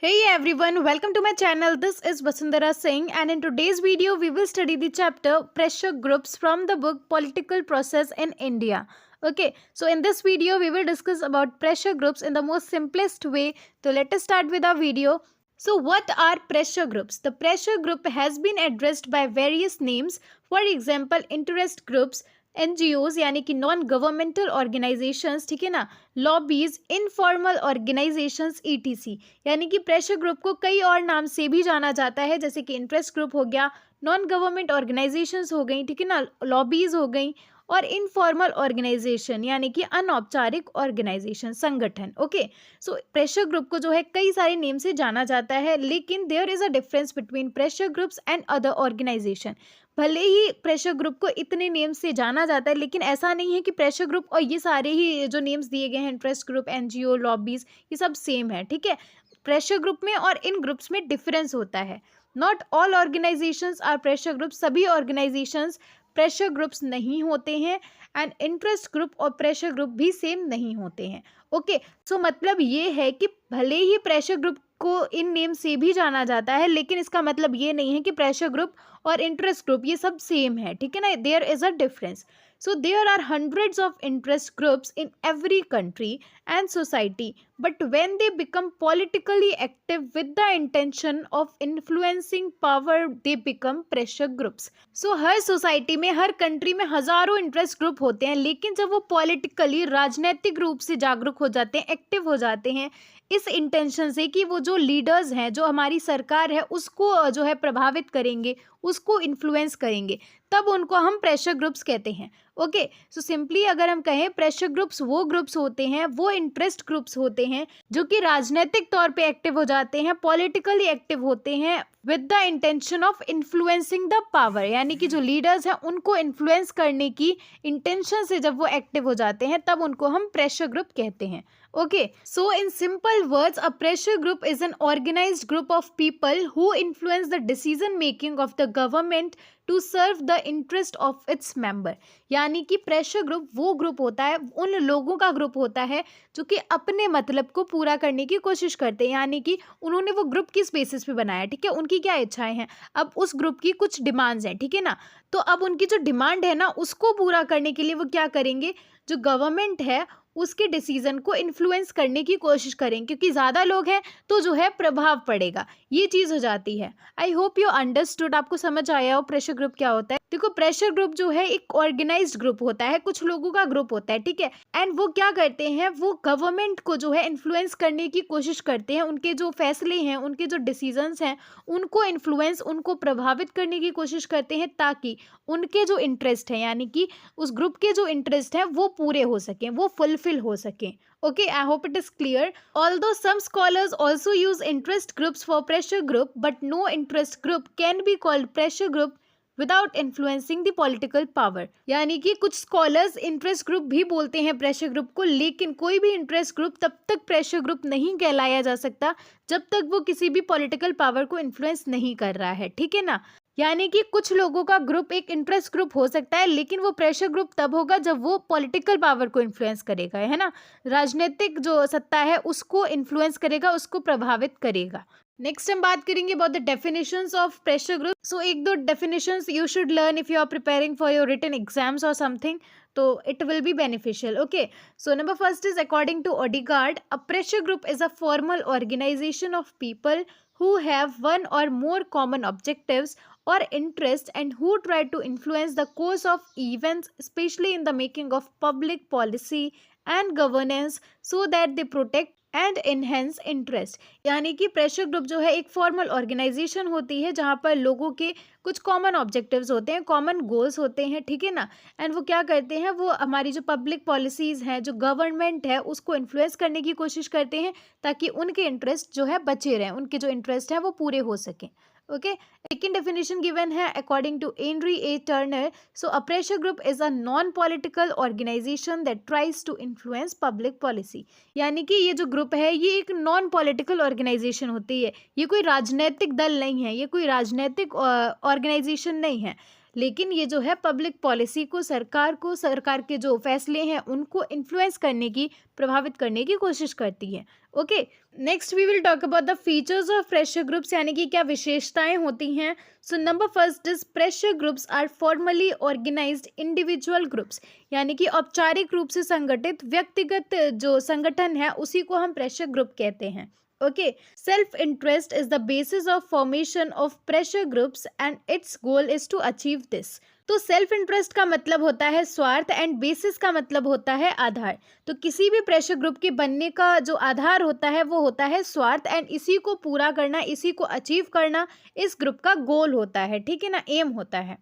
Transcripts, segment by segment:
Hey everyone, welcome to my channel. This is Vasundhara Singh, and in today's video we will study the chapter pressure groups from the book Political Process in India. Okay, so in this video we will discuss about pressure groups in the most simplest way. So let us start with our video. So what are pressure groups? The pressure group has been addressed by various names. For example, interest groups, NGOs यानी कि non governmental organisations, ठीक है ना, lobbies, informal organisations ETC। यानी कि pressure group को कई और नाम से भी जाना जाता है, जैसे कि इंटरेस्ट ग्रुप हो गया, नॉन गवर्नमेंट ऑर्गेनाइजेशंस हो गई, ठीक है ना, लॉबीज हो गई, और इनफॉर्मल ऑर्गेनाइजेशन यानी कि अनौपचारिक ऑर्गेनाइजेशन, संगठन। ओके, सो प्रेशर ग्रुप को जो है कई सारे नेम से जाना जाता है, लेकिन there is a difference between pressure groups and other organisation. भले ही प्रेशर ग्रुप को इतने नेम से जाना जाता है, लेकिन ऐसा नहीं है कि प्रेशर ग्रुप और ये सारे ही जो नेम्स दिए गए हैं, इंटरेस्ट ग्रुप, NGO, लॉबीज, ये सब सेम है, ठीक है। प्रेशर ग्रुप में और इन ग्रुप्स में डिफरेंस होता है। Not all organisations are pressure group, सभी ऑर्गेनाइजेशंस प्रेशर ग्रुप्स नहीं होते हैं, एंड इंटरेस्ट ग्रुप और प्रेशर ग्रुप भी सेम नहीं होते हैं। ओके, सो मतलब ये है कि भले ही प्रेशर ग्रुप को इन नेम से भी जाना जाता है, लेकिन इसका मतलब ये नहीं है कि प्रेशर ग्रुप और इंटरेस्ट ग्रुप ये सब सेम है, ठीक है ना, there is a difference. So there are hundreds of interest groups in every country and society, but when they become politically active with the intention of influencing power, they become pressure groups. So her society में, हर country में हजारों interest group होते हैं, लेकिन जब वो politically, राजनीतिक रूप से जागरूक हो जाते हैं, एक्टिव हो जाते हैं, इस इंटेंशन से कि वो जो लीडर्स हैं, जो हमारी सरकार है, उसको जो है प्रभावित करेंगे, उसको इन्फ्लुएंस करेंगे, तब उनको हम प्रेशर ग्रुप्स कहते हैं। ओके, सो सिंपली अगर हम कहें, प्रेशर ग्रुप्स वो ग्रुप्स होते हैं, वो इंटरेस्ट ग्रुप्स होते हैं जो कि राजनीतिक तौर पे एक्टिव हो जाते हैं, पॉलिटिकली एक्टिव होते हैं with the intention of influencing the power, यानी कि जो लीडर्स हैं उनको इन्फ्लुएंस करने की इंटेंशन से जब वो एक्टिव हो जाते हैं, तब उनको हम प्रेशर ग्रुप कहते हैं। Okay, so in simple words, a pressure group is an organized group of people who influence the decision making of the government to serve the interest of its member। यानी कि pressure group वो group होता है, उन लोगों का group होता है जो कि अपने मतलब को पूरा करने की कोशिश करते हैं, यानी कि उन्होंने वो ग्रुप किस बेसिस पे बनाया, ठीक है, उनकी क्या इच्छाएं हैं, अब उस ग्रुप की कुछ डिमांड्स हैं, ठीक है ना, तो अब उनकी जो डिमांड है ना, उसको पूरा करने के लिए वो क्या करेंगे, जो गवर्नमेंट है उसके डिसीजन को इन्फ्लुएंस करने की कोशिश करें, क्योंकि ज़्यादा लोग हैं तो जो है प्रभाव पड़ेगा, ये चीज़ हो जाती है। आई होप यू अंडरस्टूड, आपको समझ आया हो प्रेशर ग्रुप क्या होता है। देखो, प्रेशर ग्रुप जो है एक ऑर्गेनाइज्ड ग्रुप होता है, कुछ लोगों का ग्रुप होता है, ठीक है, एंड वो क्या करते हैं, वो गवर्नमेंट को जो है इन्फ्लुएंस करने की कोशिश करते हैं, उनके जो फैसले हैं, उनके जो डिसीजंस हैं, उनको इन्फ्लुएंस, उनको प्रभावित करने की कोशिश करते हैं, ताकि उनके जो इंटरेस्ट हैं, यानी कि उस ग्रुप के जो इंटरेस्ट हैं, वो पूरे हो सकें, वो फुलफिल हो सकें। Okay, I hope it is clear. Although some scholars also use interest groups for pressure group, but no interest group can be called pressure group without influencing the political power। यानी कि कुछ scholars interest group भी बोलते हैं pressure group को, लेकिन कोई भी इंटरेस्ट ग्रुप तब तक प्रेशर ग्रुप नहीं कहलाया जा सकता जब तक वो किसी भी पॉलिटिकल पावर को इन्फ्लुएंस नहीं कर रहा है, ठीक है ना। यानी कि कुछ लोगों का ग्रुप एक इंटरेस्ट ग्रुप हो सकता है, लेकिन वो प्रेशर ग्रुप तब होगा जब वो पॉलिटिकल पावर को इन्फ्लुएंस करेगा, है ना, राजनीतिक जो सत्ता है उसको इन्फ्लुएंस करेगा, उसको प्रभावित करेगा। नेक्स्ट हम बात करेंगे about the definitions of pressure group. So एक दो definitions you should learn if you are preparing for your written exams और समथिंग, तो it will be beneficial. Okay, so number first is according to Odegard, a pressure group is a formal organisation of people who have one or more common objectives or interests and who try to influence the course of events, especially in the making of public policy and governance, so that they protect and enhance interest. यानी कि pressure group जो है एक formal organisation होती है जहाँ पर लोगों के कुछ कॉमन ऑब्जेक्टिव्स होते हैं, कॉमन गोल्स होते हैं, ठीक है ना, एंड वो क्या करते हैं, वो हमारी जो पब्लिक पॉलिसीज़ हैं, जो गवर्नमेंट है, उसको इन्फ्लुएंस करने की कोशिश करते हैं ताकि उनके इंटरेस्ट जो है बचे रहें, उनके जो इंटरेस्ट हैं वो पूरे हो सकें। ओके, सेकेंड डेफिनेशन गिवन है according to Henry A Turner. So a pressure group is a non political organisation that tries to influence public policy. यानी कि ये जो ग्रुप है ये एक नॉन पॉलिटिकल ऑर्गेनाइजेशन होती है, ये कोई राजनीतिक दल नहीं है, ये कोई राजनीतिक ऑर्गेनाइजेशन नहीं है, लेकिन ये जो है पब्लिक पॉलिसी को, सरकार के जो फैसले हैं उनको इन्फ्लुएंस करने की, प्रभावित करने की कोशिश करती है। Okay, next we will talk about the features of pressure groups, यानी कि क्या विशेषताएं होती हैं। So number first is pressure groups are formally organised individual groups, यानी कि औपचारिक रूप से संगठित व्यक्तिगत जो संगठन है उसी को हम प्रेशर ग्रुप कहते हैं। Okay, self interest is the basis of formation of pressure groups and its goal is to achieve this. तो सेल्फ इंटरेस्ट का मतलब होता है स्वार्थ एंड बेसिस का मतलब होता है आधार। तो किसी भी प्रेशर ग्रुप के बनने का जो आधार होता है वो होता है स्वार्थ, एंड इसी को पूरा करना, इसी को अचीव करना इस ग्रुप का गोल होता है, ठीक है ना, एम होता है।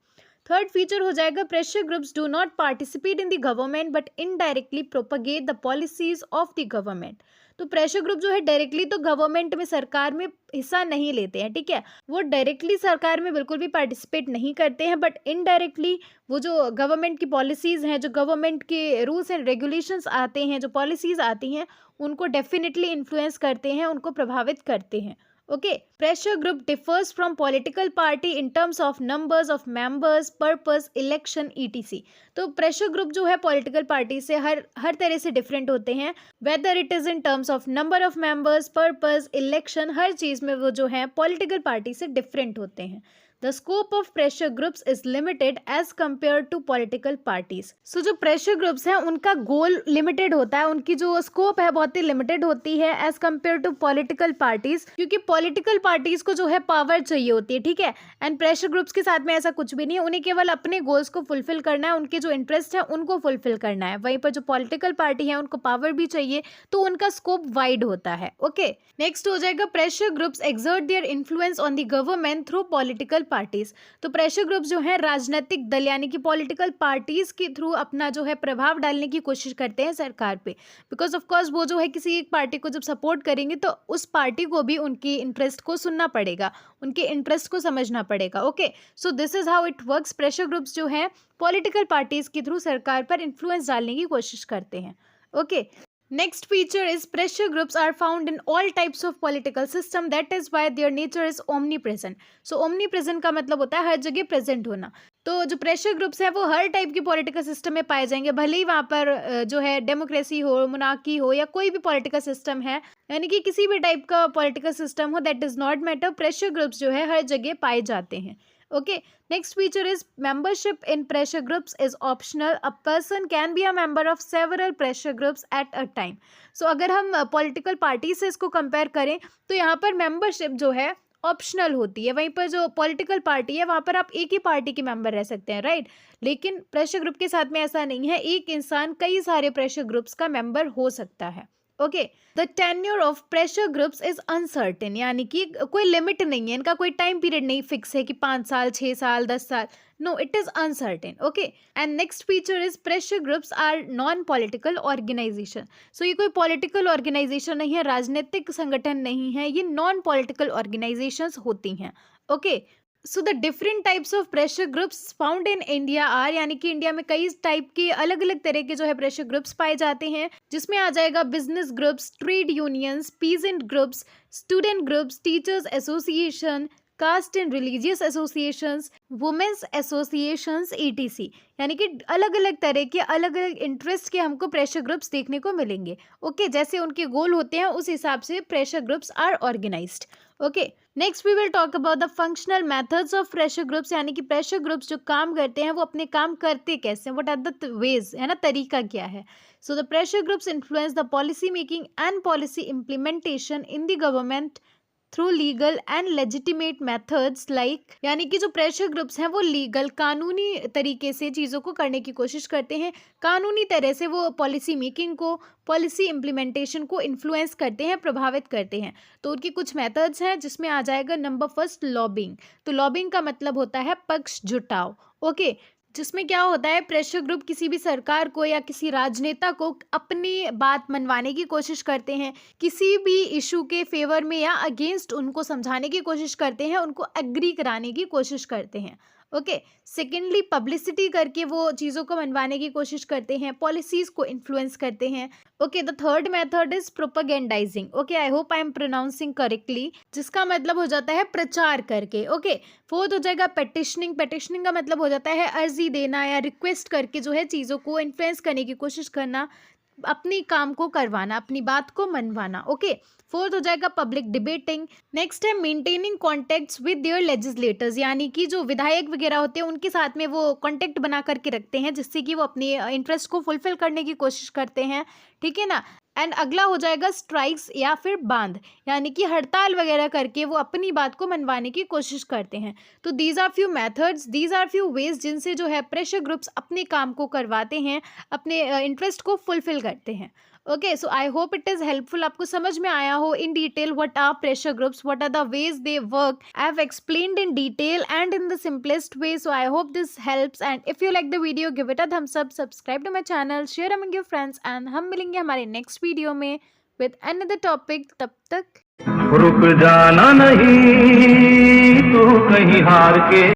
थर्ड फीचर हो जाएगा pressure groups do not participate in the government but indirectly propagate the policies of the government. तो प्रेशर ग्रुप जो है डायरेक्टली तो गवर्नमेंट में, सरकार में हिस्सा नहीं लेते हैं, ठीक है, वो डायरेक्टली सरकार में बिल्कुल भी पार्टिसिपेट नहीं करते हैं, बट इनडायरेक्टली वो जो गवर्नमेंट की पॉलिसीज़ हैं, जो गवर्नमेंट के रूल्स एंड रेगुलेशंस आते हैं, जो पॉलिसीज़ आती हैं, उनको डेफिनेटली इन्फ्लुएंस करते हैं, उनको प्रभावित करते हैं। Okay, pressure group differs from political party in terms of numbers of members, purpose, election, etc. तो प्रेशर ग्रुप जो है पॉलिटिकल पार्टी से हर तरह से डिफरेंट होते हैं, whether it is in terms of number of members, purpose, election, हर चीज़ में वो जो है पॉलिटिकल पार्टी से डिफरेंट होते हैं। The scope of pressure groups is limited as compared to political parties. So जो pressure groups हैं उनका गोल लिमिटेड होता है, उनकी जो स्कोप है बहुत ही लिमिटेड होती है as compared to political parties, क्योंकि political parties को जो है पावर चाहिए होती है, ठीक है, एंड प्रेशर ग्रुप्स के साथ में ऐसा कुछ भी नहीं है, उन्हें केवल अपने गोल्स को फुलफिल करना है, उनके जो इंटरेस्ट है उनको फुलफिल करना है। वहीं पर जो पॉलिटिकल पार्टी है उनको पावर भी चाहिए, तो उनका स्कोप वाइड होता है। ओके, नेक्स्ट हो जाएगा pressure groups exert their influence on the government through political parties. तो प्रेशर ग्रुप जो है राजनीतिक दल यानी कि पॉलिटिकल पार्टीज के थ्रू अपना जो है प्रभाव डालने की कोशिश करते हैं सरकार पे, बिकॉज ऑफ कोर्स वो जो है किसी एक पार्टी को जब सपोर्ट करेंगे तो उस पार्टी को भी उनकी इंटरेस्ट को सुनना पड़ेगा, उनके इंटरेस्ट को समझना पड़ेगा। Okay, so this is how it works. Pressure groups जो है पॉलिटिकल पार्टीज के थ्रू सरकार पर इन्फ्लुएंस डालने की कोशिश करते हैं। Okay, next feature is pressure groups are found in all types of political system, that is why their nature is omnipresent. So omnipresent का मतलब होता है हर जगह प्रेजेंट होना। तो जो प्रेशर ग्रुप्स हैं वो हर टाइप की पॉलिटिकल सिस्टम में पाए जाएंगे, भले ही वहाँ पर जो है डेमोक्रेसी हो, मोनार्की हो, या कोई भी पॉलिटिकल सिस्टम है, यानी कि किसी भी टाइप का पॉलिटिकल सिस्टम हो, that does not matter, pressure groups जो है हर जगह पाए जाते हैं। Okay, next feature is membership in pressure groups is optional. A person can be a member of several pressure groups at a time. So अगर हम political party से इसको कंपेयर करें तो यहाँ पर मेंबरशिप जो है ऑप्शनल होती है, वहीं पर जो पॉलिटिकल पार्टी है वहाँ पर आप एक ही पार्टी के मेंबर रह सकते हैं, राइट। लेकिन प्रेशर ग्रुप के साथ में ऐसा नहीं है, एक इंसान कई सारे प्रेशर ग्रुप्स का मेंबर हो सकता है। Okay, the tenure of pressure groups is uncertain, यानी कि कोई लिमिट नहीं है, इनका कोई टाइम पीरियड नहीं फिक्स है कि 5 साल, 6 साल, 10 साल, no, it is uncertain. Okay, and next feature is pressure groups are non political organisation. सो ये कोई पॉलिटिकल ऑर्गेनाइजेशन नहीं है, राजनीतिक संगठन नहीं है, ये नॉन पॉलिटिकल ऑर्गेनाइजेशंस होती हैं। Okay, so the different types of pressure groups found in India are, यानी कि इंडिया में कई टाइप के अलग अलग तरह के जो है प्रेशर ग्रुप्स पाए जाते हैं, जिसमें आ जाएगा business groups, trade unions, peasant groups, student groups, teachers association, caste and religious associations, women's associations, etc, यानी कि अलग अलग तरह के अलग अलग इंटरेस्ट के हमको प्रेशर ग्रुप्स देखने को मिलेंगे। ओके, जैसे उनके गोल होते हैं उस हिसाब से pressure groups are organised. Okay, next we will talk about the functional methods of pressure groups, यानी कि प्रेशर ग्रुप्स जो काम करते हैं वो अपने काम करते कैसे, व्हाट आर द वेज, है ना, तरीका क्या है। So the pressure groups influence the policy making and policy implementation in the government through legal and legitimate methods like, यानी कि जो प्रेशर ग्रुप्स हैं वो लीगल, कानूनी तरीके से चीज़ों को करने की कोशिश करते हैं, कानूनी तरह से वो पॉलिसी मेकिंग को, पॉलिसी इम्प्लीमेंटेशन को इन्फ्लुएंस करते हैं, प्रभावित करते हैं। तो उनकी कुछ मेथड्स हैं जिसमें आ जाएगा नंबर फर्स्ट लॉबिंग। तो लॉबिंग का मतलब होता है पक्ष जुटाव। ओके, जिसमें क्या होता है, प्रेशर ग्रुप किसी भी सरकार को या किसी राजनेता को अपनी बात मनवाने की कोशिश करते हैं, किसी भी इशू के फेवर में या अगेंस्ट उनको समझाने की कोशिश करते हैं, उनको एग्री कराने की कोशिश करते हैं। ओके। सेकेंडली पब्लिसिटी करके वो चीज़ों को मनवाने की कोशिश करते हैं, पॉलिसीज़ को इन्फ्लुएंस करते हैं। Okay, the third method is propagandising. Okay, I hope I am pronouncing correctly, जिसका मतलब हो जाता है प्रचार करके। ओके, फोर्थ हो जाएगा पेटिशनिंग। पेटिशनिंग का मतलब हो जाता है अर्जी देना या रिक्वेस्ट करके जो है चीज़ों को इन्फ्लुएंस करने की कोशिश करना, अपनी काम को करवाना, अपनी बात को मनवाना। ओके, फोर्थ हो जाएगा पब्लिक डिबेटिंग। नेक्स्ट है maintaining contacts with their legislators, यानी कि जो विधायक वगैरह होते हैं उनके साथ में वो कॉन्टेक्ट बना करके रखते हैं, जिससे कि वो अपने इंटरेस्ट को फुलफिल करने की कोशिश करते हैं, ठीक है ना। एंड अगला हो जाएगा स्ट्राइक्स या फिर बांध, यानी कि हड़ताल वगैरह करके वो अपनी बात को मनवाने की कोशिश करते हैं। तो these are few methods, these are few ways जिनसे जो है प्रेशर ग्रुप्स अपने काम को करवाते हैं, अपने इंटरेस्ट को फुलफिल करते हैं। Okay, so I hope it is helpful, आपको समझ में आया हो in detail what are pressure groups, what are the ways they work. I have explained in detail and in the simplest way, so I hope this helps. And if you like the video, give it a thumbs up, subscribe to my channel, share among your friends, and हम मिलेंगे हमारे next video में with another topic. तब तक रुक जाना नहीं तू कहीं हार के।